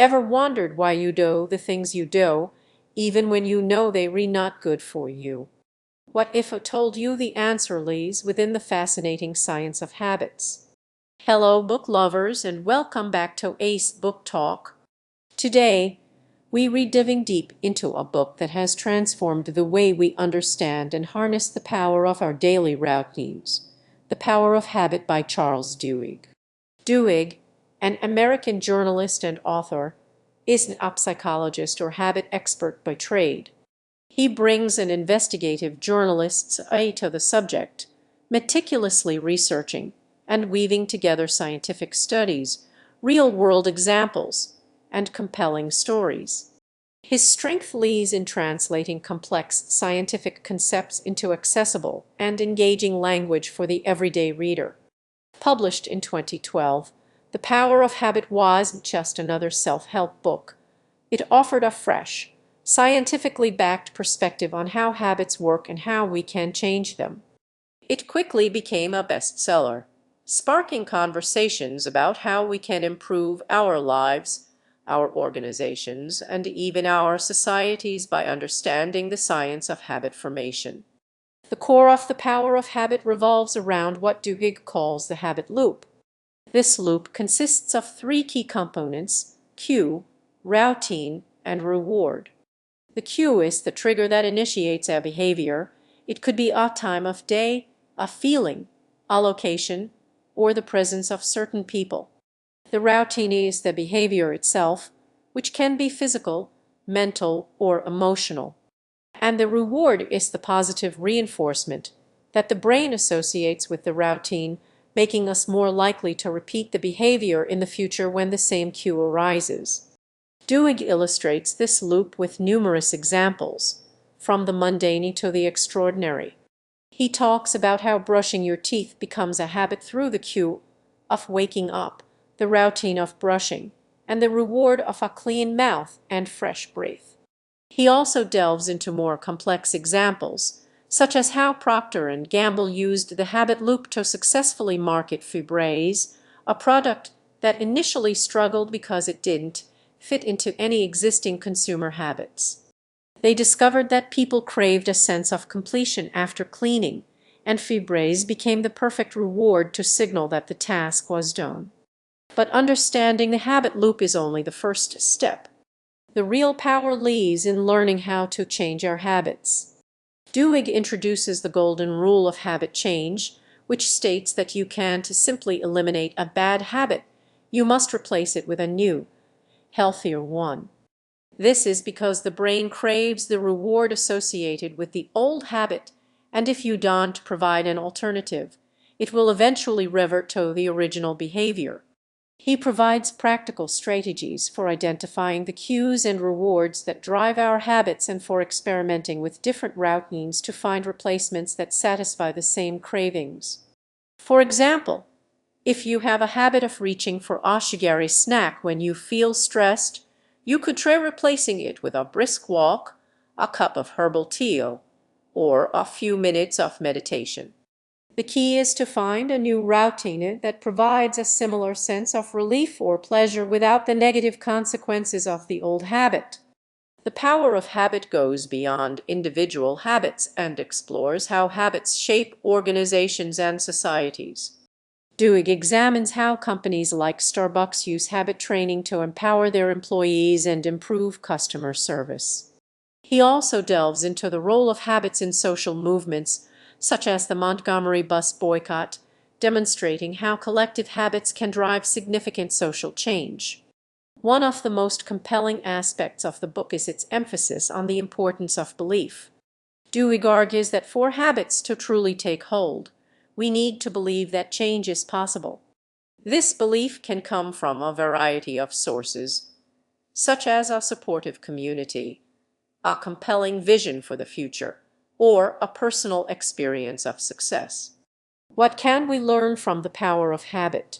Ever wondered why you do the things you do, even when you know they re not good for you? What if I told you the answer lies within the fascinating science of habits? Hello, book lovers, and welcome back to Ace Book Talk. Today, we read diving deep into a book that has transformed the way we understand and harness the power of our daily routines, The Power of Habit by Charles Duhigg. Duhigg, an American journalist and author, isn't a psychologist or habit expert by trade. He brings an investigative journalist's eye to the subject, meticulously researching and weaving together scientific studies, real-world examples, and compelling stories. His strength lies in translating complex scientific concepts into accessible and engaging language for the everyday reader. Published in 2012, The Power of Habit wasn't just another self-help book. It offered a fresh, scientifically backed perspective on how habits work and how we can change them. It quickly became a bestseller, sparking conversations about how we can improve our lives, our organizations, and even our societies by understanding the science of habit formation. The core of The Power of Habit revolves around what Duhigg calls the habit loop. This loop consists of three key components: cue, routine, and reward. The cue is the trigger that initiates a behavior. It could be a time of day, a feeling, a location, or the presence of certain people. The routine is the behavior itself, which can be physical, mental, or emotional. And the reward is the positive reinforcement that the brain associates with the routine, making us more likely to repeat the behavior in the future when the same cue arises. Duhigg illustrates this loop with numerous examples, from the mundane to the extraordinary. He talks about how brushing your teeth becomes a habit through the cue of waking up, the routine of brushing, and the reward of a clean mouth and fresh breath. He also delves into more complex examples, such as how Procter & Gamble used the habit loop to successfully market Febreze, a product that initially struggled because it didn't fit into any existing consumer habits. They discovered that people craved a sense of completion after cleaning, and Febreze became the perfect reward to signal that the task was done. But understanding the habit loop is only the first step. The real power lies in learning how to change our habits. Duhigg introduces the golden rule of habit change, which states that you can't simply eliminate a bad habit. You must replace it with a new, healthier one. This is because the brain craves the reward associated with the old habit, and if you don't provide an alternative, it will eventually revert to the original behavior. He provides practical strategies for identifying the cues and rewards that drive our habits and for experimenting with different routines to find replacements that satisfy the same cravings. For example, if you have a habit of reaching for a sugary snack when you feel stressed, you could try replacing it with a brisk walk, a cup of herbal tea, or a few minutes of meditation. The key is to find a new routine that provides a similar sense of relief or pleasure without the negative consequences of the old habit. The power of habit goes beyond individual habits and explores how habits shape organizations and societies. Duhigg examines how companies like Starbucks use habit training to empower their employees and improve customer service. He also delves into the role of habits in social movements, such as the Montgomery bus boycott, demonstrating how collective habits can drive significant social change. One of the most compelling aspects of the book is its emphasis on the importance of belief. Duhigg argues that for habits to truly take hold, we need to believe that change is possible. This belief can come from a variety of sources, such as a supportive community, a compelling vision for the future, or a personal experience of success. What can we learn from the power of habit?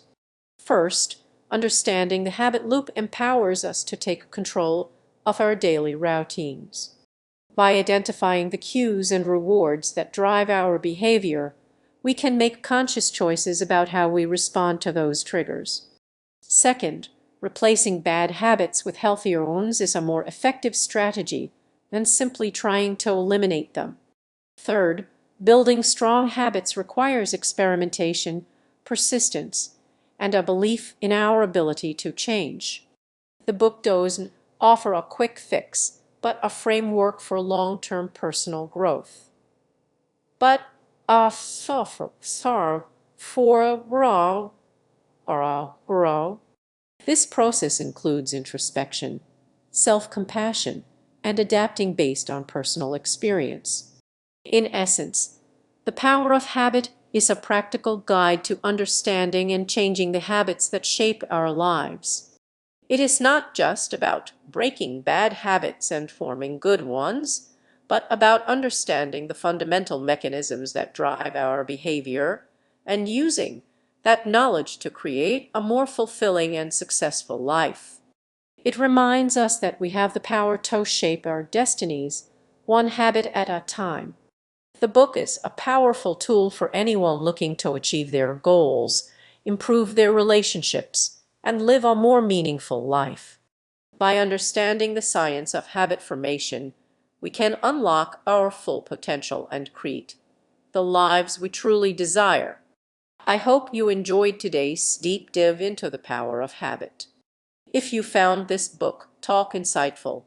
First, understanding the habit loop empowers us to take control of our daily routines. By identifying the cues and rewards that drive our behavior, we can make conscious choices about how we respond to those triggers. Second, Replacing bad habits with healthier ones is a more effective strategy than simply trying to eliminate them. Third, building strong habits requires experimentation, persistence, and a belief in our ability to change. The book doesn't offer a quick fix, but a framework for long-term personal growth. But a suffer for a grow or a grow. This process includes introspection, self-compassion, and adapting based on personal experience. In essence, the power of habit is a practical guide to understanding and changing the habits that shape our lives. It is not just about breaking bad habits and forming good ones, but about understanding the fundamental mechanisms that drive our behavior and using that knowledge to create a more fulfilling and successful life. It reminds us that we have the power to shape our destinies, one habit at a time. The book is a powerful tool for anyone looking to achieve their goals, improve their relationships, and live a more meaningful life. By understanding the science of habit formation, we can unlock our full potential and create the lives we truly desire. I hope you enjoyed today's deep dive into the power of habit. If you found this book talk insightful,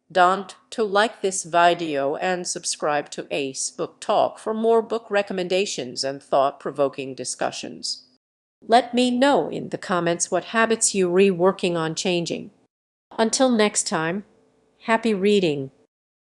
don't to like this video and subscribe to Ace Book Talk for more book recommendations and thought-provoking discussions. Let me know in the comments what habits you're working on changing. Until next time, happy reading.